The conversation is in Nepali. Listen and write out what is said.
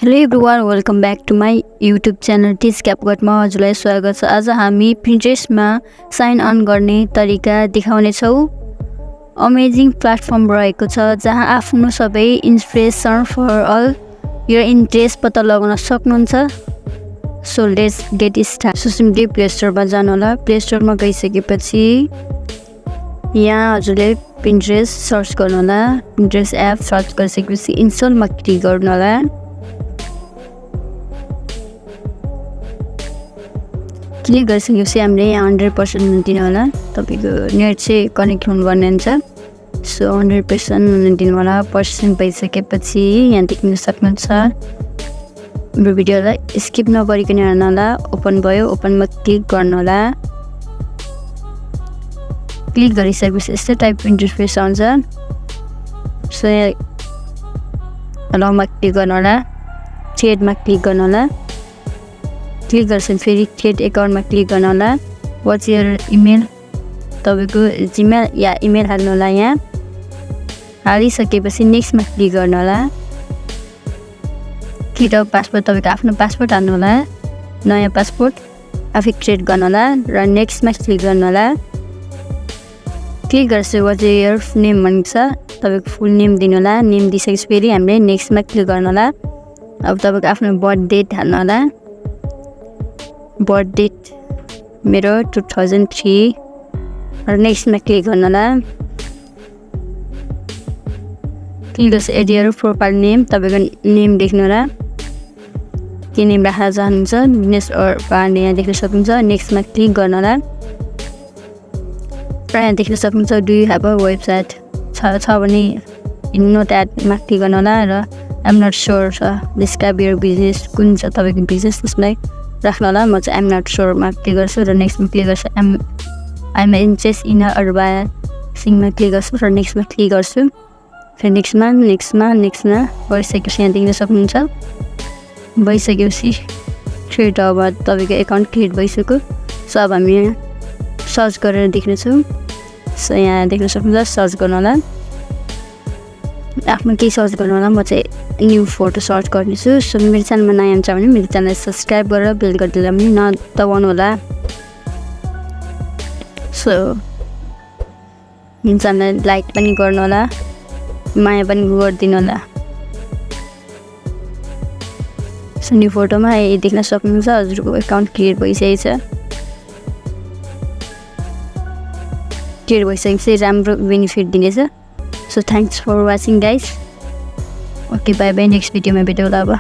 Hello everyone, welcome back to my YouTube channel टेचक्यापकटमा हजुरलाई स्वागत छ। आज हामी पिन्ट्रेस्टमा साइन अन गर्ने तरिका देखाउनेछौँ। अमेजिङ प्लेटफर्म रहेको छ जहाँ आफ्नो सबै इन्स्पिरेसन फर अल यो इन्ट्रेस्ट पत्ता लगाउन सक्नुहुन्छ। So let's get start. So simply play स्टोरमा जानु होला। प्ले स्टोरमा गइसकेपछि यहाँ हजुरले पिन्ट्रेस्ट सर्च गर्नु होला। पिन्ट्रेस्ट एप सर्च गरिसकेपछि इन्स्टलमा क्लिक गर्नु होला। क्लिक गरिसकेपछि हामीले यहाँ 100% दिनु होला। तपाईँको नेट चाहिँ कनेक्ट हुनुपर्ने हुन्छ। सो 100% दिनु होला। पर्सेन्ट भइसकेपछि यहाँ देख्न सक्नुहुन्छ। हाम्रो भिडियोलाई स्किप नगरिकन हेर्नु होला। ओपन भयो, ओपनमा क्लिक गर्नु होला। क्लिक गरिसकेपछि यस्तै टाइप इन्टरफेस आउँछ। सो यहाँ अलौमा क्लिक गर्नु होला। थ्रेडमा क्लिक गर्नु होला। क्लिक गर्छ फेरि थ्रेड एकाउन्टमा क्लिक गर्नु होला। वाट्स योर इमेल, तपाईँको जिमेल या इमेल हाल्नु होला। यहाँ हालिसकेपछि नेक्स्टमा क्लिक गर्नु होला। क्लिक पासपोर्ट, तपाईँको आफ्नो पासपोर्ट हाल्नु होला। नयाँ पासपोर्ट आफै क्रिएट गर्नु होला र नेक्स्टमा क्लिक गर्नु होला। क्लिक गरेपछि वाट्स योर नेम भनेको छ, तपाईँको फुल नेम दिनु होला। नेम दिइसकेपछि फेरि हामीले नेक्स्टमा क्लिक गर्नु होला। अब तपाईँको आफ्नो बर्थ डेट हाल्नु होला। बर्थ डेट मेरो 2003 र नेक्स्टमा क्लिक गर्नु होला। क्लिक गरेपछि एड योर प्रोफाइल नेम, तपाईँको नेम देख्नु होला। के नेम राख्न चाहनुहुन्छ, बिजनेस पार्ने यहाँ देख्न सक्नुहुन्छ। नेक्स्टमा क्लिक गर्नु होला। यहाँ देख्न सक्नुहुन्छ do you have a website छ भने नोट एडमा क्लिक गर्नु होला। र आइएम नट स्योर छ, डिस्क्राइब योर बिजनेस, कुन छ तपाईँको बिजनेस त्यसलाई राख्नु होला। म चाहिँ आइएम नट स्योरमा क्लिक गर्छु र नेक्स्टमा क्लिक गर्छु। आइएम इन्ट्रेस्ट इन अर्बा सिङमा क्लिक गर्छु र नेक्स्टमा क्लिक गर्छु। फेरि नेक्स्टमा भइसकेपछि यहाँ देख्न सक्नुहुन्छ। भइसकेपछि क्रिएट अब तपाईँको एकाउन्ट क्रिएट भइसक्यो। सो अब हामी यहाँ सर्च गरेर देख्नेछौँ। सो यहाँ देख्न सक्नुहुन्छ। सर्च गर्नु होला, आफ्नो केही सर्च गर्नु होला। म चाहिँ न्यू फोटो सर्च गर्नेछु। सो मेरो च्यानलमा नयाँ हुन्छ भने मेरो च्यानललाई सब्सक्राइब गरेर बेल गरिदिँदा पनि नदबाउनु होला। सो मेरो च्यानललाई लाइक पनि गर्नु होला, माया पनि गरिदिनु होला। सो न्यू फोटोमा देख्न सक्नुहुन्छ हजुरको एकाउन्ट क्रिएट भइसकेको छ। क्रिएट भइसकेपछि राम्रो बेनिफिट दिनेछ। So thanks for watching guys. Okay, bye bye. Next भिडियोमा भेटौँला अब।